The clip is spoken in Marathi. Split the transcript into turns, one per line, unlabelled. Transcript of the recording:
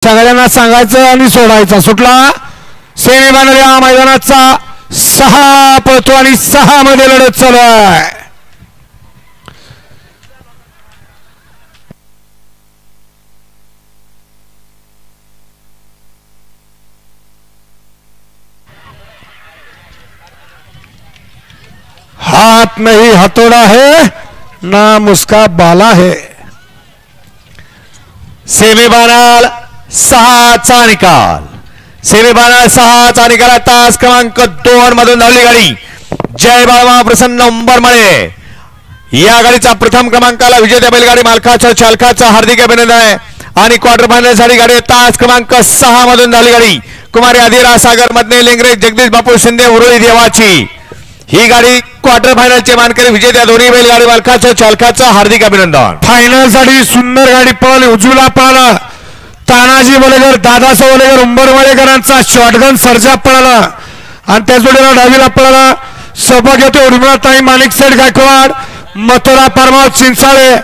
सगळ्यांना सांगायचं आणि सोडायचा सुटला सेमीफायनल या मैदानाचा 6 पळतो आणि 6 मध्ये लढत चालू आहे। हाथ नहीं हथौड़ा है ना मुस्का बाला है।
सेमीफायनल 6 चा निकाल, सेमीफायनल 6 चा निकाल। तास क्रमांक 2 मधून धावली गाडी जय बाळमा प्रसन्न नंबर मळे या गाडीचा प्रथम क्रमांकाला विजेत्या बैलगाडी मालकाच्या चालकाचा हार्दिक अभिनंदन आहे। आणि क्वार्टर फायनल साठी गाडी तास क्रमांक 6 मधून धावली गाडी कुमारी आदिरा सागर मधने लेंगरे जगदीश बापू शिंदे उरुळी देवाची ही गाडी क्वार्टर फायनल चे मानकरी विजेत्या दोन्ही बैलगाडी मालकाच्या चालकाचं हार्दिक अभिनंदन।
फायनल साठी सुंदर गाडी पळाली, उजवीला पळाला तानाजी वलेकर, दादासाहेब वलेकर, उंबरवाडेकरांचा शॉटगन सर्जा पळाला आणि त्या जोडीला डावीला पळाला सौभाग्यवती उर्मिळाताई माणिक सेठ गायकवाड, मथुरा परमाव चिंचाळे